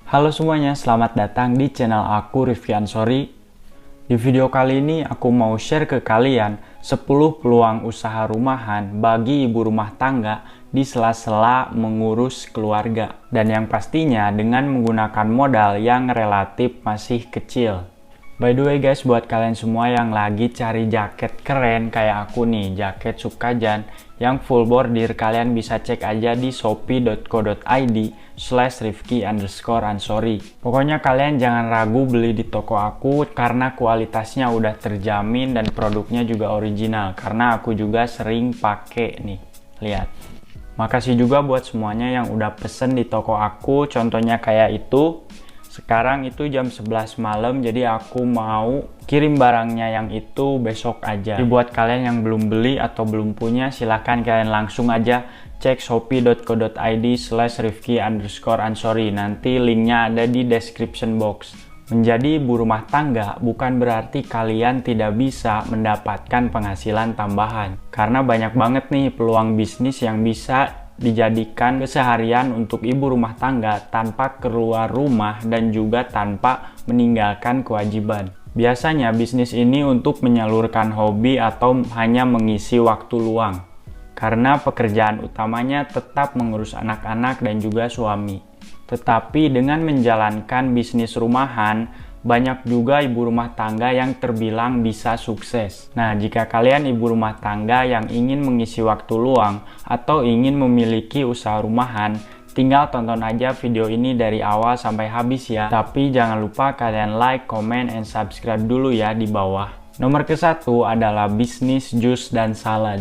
Halo semuanya, selamat datang di channel aku Rifki Ansori. Di video kali ini aku mau share ke kalian 10 peluang usaha rumahan bagi ibu rumah tangga di sela-sela mengurus keluarga. Dan yang pastinya dengan menggunakan modal yang relatif masih kecil. By the way guys, buat kalian semua yang lagi cari jaket keren kayak aku nih, jaket Sukajan yang full bordir, kalian bisa cek aja di shopee.co.id/rifki_ansori. Pokoknya kalian jangan ragu beli di toko aku karena kualitasnya udah terjamin dan produknya juga original. Karena aku juga sering pakai nih, lihat. Makasih juga buat semuanya yang udah pesen di toko aku, contohnya kayak itu. Sekarang itu jam 11 malam, jadi aku mau kirim barangnya yang itu besok aja. Jadi buat kalian yang belum beli atau belum punya, silahkan kalian langsung aja cek shopee.co.id/rifki_ansori. Nanti linknya ada di description box. Menjadi ibu rumah tangga bukan berarti kalian tidak bisa mendapatkan penghasilan tambahan. Karena banyak banget nih peluang bisnis yang bisa dijadikan keseharian untuk ibu rumah tangga tanpa keluar rumah dan juga tanpa meninggalkan kewajiban. Biasanya bisnis ini untuk menyalurkan hobi atau hanya mengisi waktu luang. Karena pekerjaan utamanya tetap mengurus anak-anak dan juga suami. Tetapi dengan menjalankan bisnis rumahan, banyak juga ibu rumah tangga yang terbilang bisa sukses. Nah, jika kalian ibu rumah tangga yang ingin mengisi waktu luang atau ingin memiliki usaha rumahan, tinggal tonton aja video ini dari awal sampai habis ya. Tapi jangan lupa kalian like, comment, and subscribe dulu ya di bawah. Nomor ke-1 adalah bisnis jus dan salad.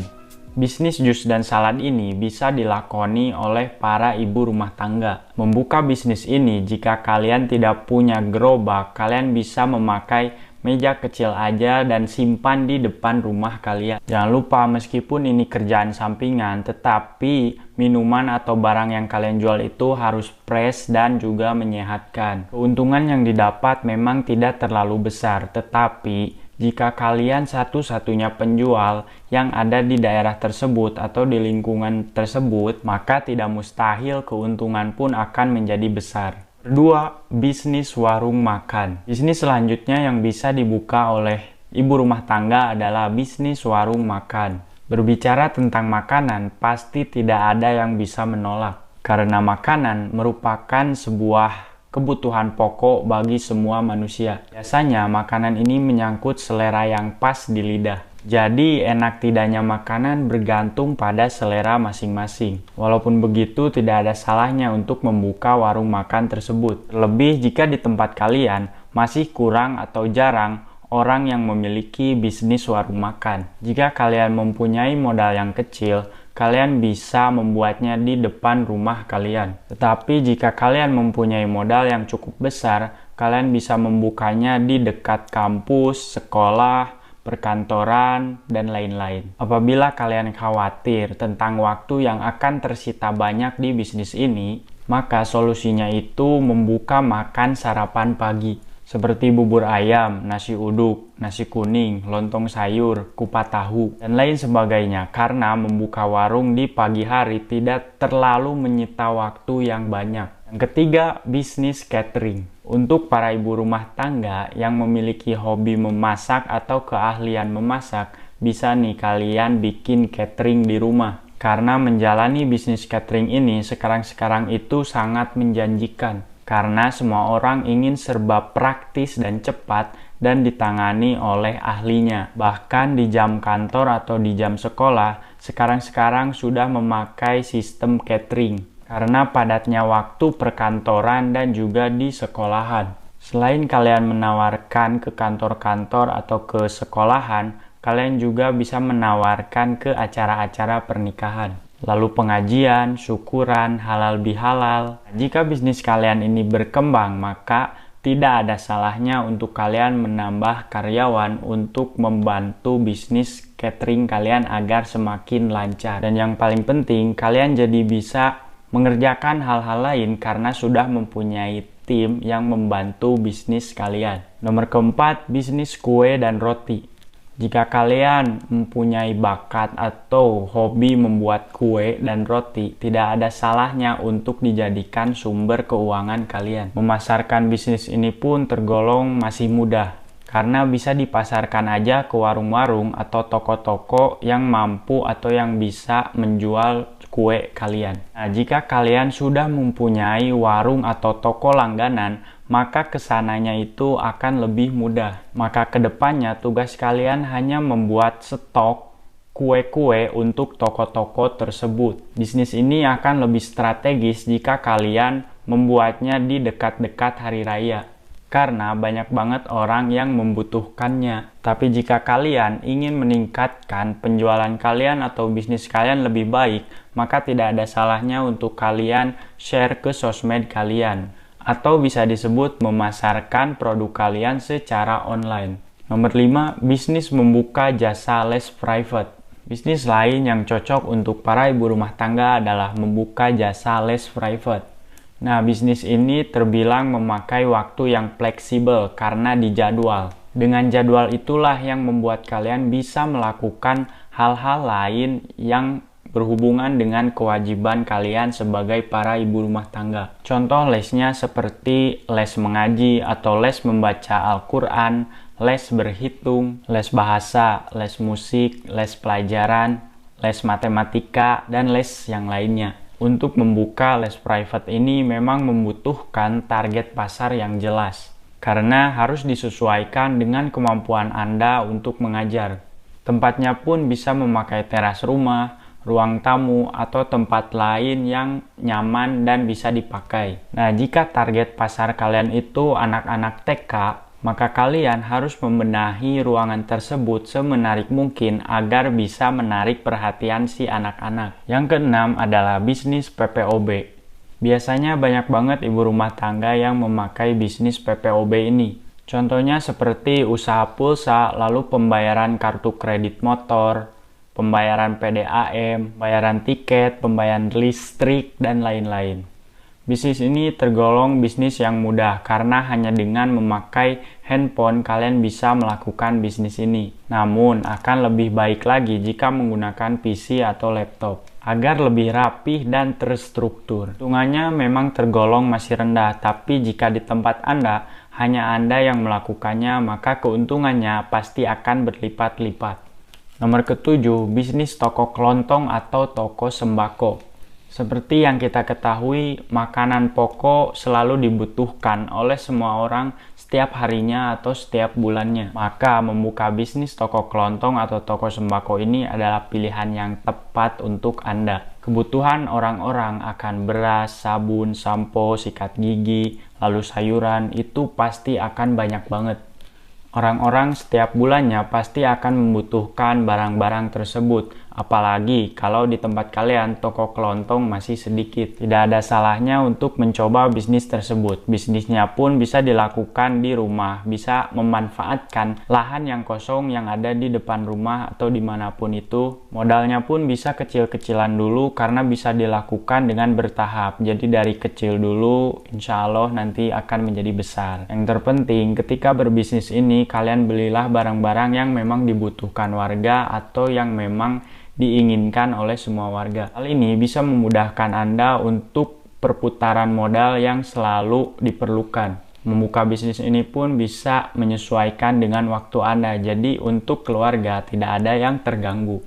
Bisnis jus dan salad ini bisa dilakoni oleh para ibu rumah tangga. Membuka bisnis ini, jika kalian tidak punya gerobak, kalian bisa memakai meja kecil aja dan simpan di depan rumah kalian. Jangan lupa, meskipun ini kerjaan sampingan, tetapi minuman atau barang yang kalian jual itu harus fresh dan juga menyehatkan. Keuntungan yang didapat memang tidak terlalu besar, tetapi jika kalian satu-satunya penjual yang ada di daerah tersebut atau di lingkungan tersebut, maka tidak mustahil keuntungan pun akan menjadi besar. Kedua, bisnis warung makan. Bisnis selanjutnya yang bisa dibuka oleh ibu rumah tangga adalah bisnis warung makan. Berbicara tentang makanan, pasti tidak ada yang bisa menolak. Karena makanan merupakan sebuah kebutuhan pokok bagi semua manusia. Biasanya makanan ini menyangkut selera yang pas di lidah. Jadi enak tidaknya makanan bergantung pada selera masing-masing. Walaupun begitu, tidak ada salahnya untuk membuka warung makan tersebut. Terlebih jika di tempat kalian masih kurang atau jarang orang yang memiliki bisnis warung makan. Jika kalian mempunyai modal yang kecil, kalian bisa membuatnya di depan rumah kalian. Tetapi jika kalian mempunyai modal yang cukup besar, kalian bisa membukanya di dekat kampus, sekolah, perkantoran, dan lain-lain. Apabila kalian khawatir tentang waktu yang akan tersita banyak di bisnis ini, maka solusinya itu membuka makan sarapan pagi. Seperti bubur ayam, nasi uduk, nasi kuning, lontong sayur, kupat tahu, dan lain sebagainya. Karena membuka warung di pagi hari tidak terlalu menyita waktu yang banyak. Yang ketiga, bisnis catering. Untuk para ibu rumah tangga yang memiliki hobi memasak atau keahlian memasak, bisa nih kalian bikin catering di rumah. Karena menjalani bisnis catering ini sekarang itu sangat menjanjikan. Karena semua orang ingin serba praktis dan cepat dan ditangani oleh ahlinya. Bahkan di jam kantor atau di jam sekolah, sekarang sudah memakai sistem catering. Karena padatnya waktu perkantoran dan juga di sekolahan. Selain kalian menawarkan ke kantor-kantor atau ke sekolahan, kalian juga bisa menawarkan ke acara-acara pernikahan. Lalu pengajian, syukuran, halal bihalal. Jika bisnis kalian ini berkembang, maka tidak ada salahnya untuk kalian menambah karyawan untuk membantu bisnis catering kalian agar semakin lancar. Dan yang paling penting, kalian jadi bisa mengerjakan hal-hal lain karena sudah mempunyai tim yang membantu bisnis kalian. Nomor keempat, bisnis kue dan roti. Jika kalian mempunyai bakat atau hobi membuat kue dan roti, tidak ada salahnya untuk dijadikan sumber keuangan kalian. Memasarkan bisnis ini pun tergolong masih mudah, karena bisa dipasarkan aja ke warung-warung atau toko-toko yang mampu atau yang bisa menjual kue kalian. Nah, jika kalian sudah mempunyai warung atau toko langganan, maka kesananya itu akan lebih mudah. Maka kedepannya tugas kalian hanya membuat stok kue-kue untuk toko-toko tersebut. Bisnis ini akan lebih strategis jika kalian membuatnya di dekat-dekat hari raya, karena banyak banget orang yang membutuhkannya. Tapi jika kalian ingin meningkatkan penjualan kalian atau bisnis kalian lebih baik, maka tidak ada salahnya untuk kalian share ke sosmed kalian, atau bisa disebut memasarkan produk kalian secara online. Nomor 5, bisnis membuka jasa les private. Bisnis lain yang cocok untuk para ibu rumah tangga adalah membuka jasa les private. Nah, bisnis ini terbilang memakai waktu yang fleksibel karena dijadwal. Dengan jadwal itulah yang membuat kalian bisa melakukan hal-hal lain yang berhubungan dengan kewajiban kalian sebagai para ibu rumah tangga. Contoh lesnya seperti les mengaji atau les membaca Al-Quran, les berhitung, les bahasa, les musik, les pelajaran, les matematika, dan les yang lainnya. Untuk membuka les private ini memang membutuhkan target pasar yang jelas, karena harus disesuaikan dengan kemampuan Anda untuk mengajar. Tempatnya pun bisa memakai teras rumah, ruang tamu, atau tempat lain yang nyaman dan bisa dipakai. Nah, jika target pasar kalian itu anak-anak TK, maka kalian harus membenahi ruangan tersebut semenarik mungkin agar bisa menarik perhatian si anak-anak. Yang keenam adalah bisnis PPOB. Biasanya banyak banget ibu rumah tangga yang memakai bisnis PPOB ini. Contohnya seperti usaha pulsa, lalu pembayaran kartu kredit motor, pembayaran PDAM, pembayaran tiket, pembayaran listrik, dan lain-lain. Bisnis ini tergolong bisnis yang mudah karena hanya dengan memakai handphone kalian bisa melakukan bisnis ini. Namun akan lebih baik lagi jika menggunakan PC atau laptop agar lebih rapih dan terstruktur. Hitungannya memang tergolong masih rendah, tapi jika di tempat Anda hanya Anda yang melakukannya, maka keuntungannya pasti akan berlipat-lipat. Nomor ketujuh, bisnis toko kelontong atau toko sembako. Seperti yang kita ketahui, makanan pokok selalu dibutuhkan oleh semua orang setiap harinya atau setiap bulannya. Maka membuka bisnis toko kelontong atau toko sembako ini adalah pilihan yang tepat untuk Anda. Kebutuhan orang-orang akan beras, sabun, sampo, sikat gigi, lalu sayuran itu pasti akan banyak banget. Orang-orang setiap bulannya pasti akan membutuhkan barang-barang tersebut, apalagi kalau di tempat kalian toko kelontong masih sedikit. Tidak ada salahnya untuk mencoba bisnis tersebut. Bisnisnya pun bisa dilakukan di rumah, bisa memanfaatkan lahan yang kosong yang ada di depan rumah atau dimanapun itu. Modalnya pun bisa kecil-kecilan dulu karena bisa dilakukan dengan bertahap. Jadi dari kecil dulu, insya Allah nanti akan menjadi besar. Yang terpenting ketika berbisnis ini, kalian belilah barang-barang yang memang dibutuhkan warga atau yang memang diinginkan oleh semua warga. Hal ini bisa memudahkan Anda untuk perputaran modal yang selalu diperlukan. Membuka bisnis ini pun bisa menyesuaikan dengan waktu Anda, jadi untuk keluarga tidak ada yang terganggu.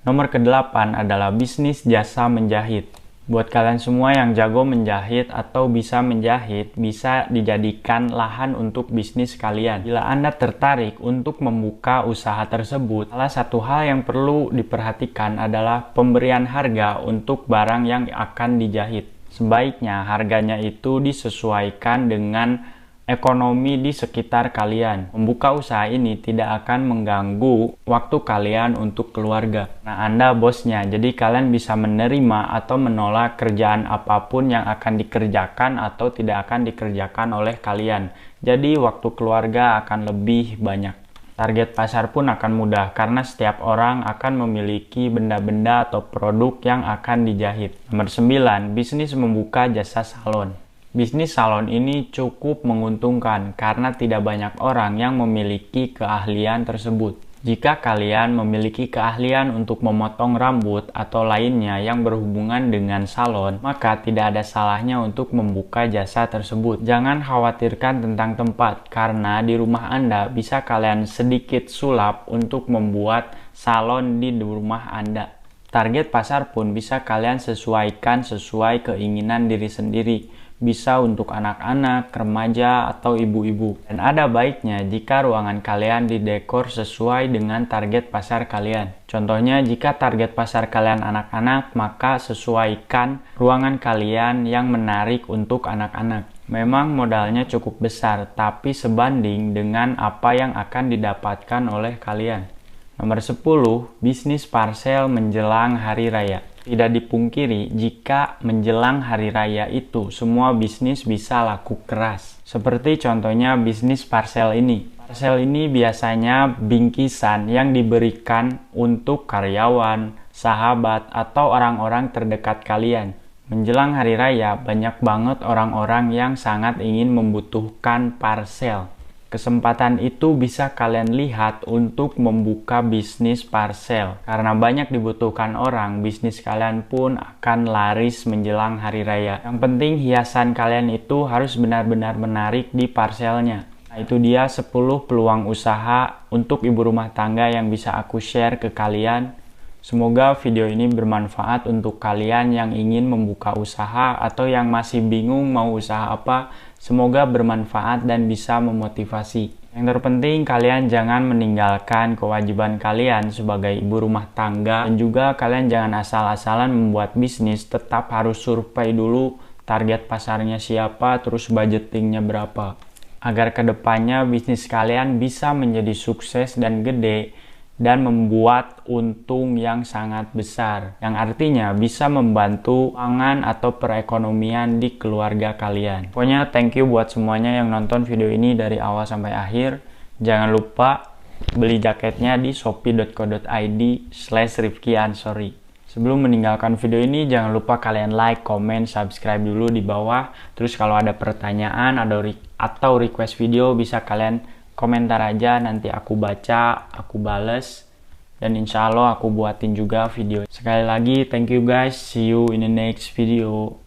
Nomor ke-8 adalah bisnis jasa menjahit. Buat kalian semua yang jago menjahit atau bisa menjahit, bisa dijadikan lahan untuk bisnis kalian. Bila Anda tertarik untuk membuka usaha tersebut, salah satu hal yang perlu diperhatikan adalah pemberian harga untuk barang yang akan dijahit. Sebaiknya harganya itu disesuaikan dengan ekonomi di sekitar kalian. Membuka usaha ini tidak akan mengganggu waktu kalian untuk keluarga. Nah, Anda bosnya, jadi kalian bisa menerima atau menolak kerjaan apapun yang akan dikerjakan atau tidak akan dikerjakan oleh kalian. Jadi waktu keluarga akan lebih banyak. Target pasar pun akan mudah karena setiap orang akan memiliki benda-benda atau produk yang akan dijahit. Nomor 9, bisnis membuka jasa salon. Bisnis salon ini cukup menguntungkan karena tidak banyak orang yang memiliki keahlian tersebut. Jika kalian memiliki keahlian untuk memotong rambut atau lainnya yang berhubungan dengan salon, maka tidak ada salahnya untuk membuka jasa tersebut. Jangan khawatirkan tentang tempat, karena di rumah Anda bisa kalian sedikit sulap untuk membuat salon di rumah Anda. Target pasar pun bisa kalian sesuaikan sesuai keinginan diri sendiri. Bisa untuk anak-anak, remaja, atau ibu-ibu. Dan ada baiknya jika ruangan kalian didekor sesuai dengan target pasar kalian. Contohnya, jika target pasar kalian anak-anak, maka sesuaikan ruangan kalian yang menarik untuk anak-anak. Memang modalnya cukup besar, tapi sebanding dengan apa yang akan didapatkan oleh kalian. Nomor 10, bisnis parcel menjelang hari raya. Tidak dipungkiri, jika menjelang hari raya itu, semua bisnis bisa laku keras. Seperti contohnya bisnis parcel ini. Parcel ini biasanya bingkisan yang diberikan untuk karyawan, sahabat, atau orang-orang terdekat kalian. Menjelang hari raya, banyak banget orang-orang yang sangat ingin membutuhkan parcel. Kesempatan itu bisa kalian lihat untuk membuka bisnis parcel. Karena banyak dibutuhkan orang, bisnis kalian pun akan laris menjelang hari raya. Yang penting hiasan kalian itu harus benar-benar menarik di parcelnya. Nah, itu dia 10 peluang usaha untuk ibu rumah tangga yang bisa aku share ke kalian. Semoga video ini bermanfaat untuk kalian yang ingin membuka usaha atau yang masih bingung mau usaha apa. Semoga bermanfaat dan bisa memotivasi. Yang terpenting kalian jangan meninggalkan kewajiban kalian sebagai ibu rumah tangga. Dan juga kalian jangan asal-asalan membuat bisnis. Tetap harus survei dulu target pasarnya siapa, terus budgetingnya berapa. Agar kedepannya bisnis kalian bisa menjadi sukses dan gede. Dan membuat untung yang sangat besar, yang artinya bisa membantu keuangan atau perekonomian di keluarga kalian. Pokoknya thank you buat semuanya yang nonton video ini dari awal sampai akhir. Jangan lupa beli jaketnya di shopee.co.id/rifkyansori. Sebelum meninggalkan video ini, jangan lupa kalian like, comment, subscribe dulu di bawah. Terus kalau ada pertanyaan atau request video bisa kalian komentar aja, nanti aku baca, aku bales, dan insya Allah aku buatin juga video. Sekali lagi, thank you guys, see you in the next video.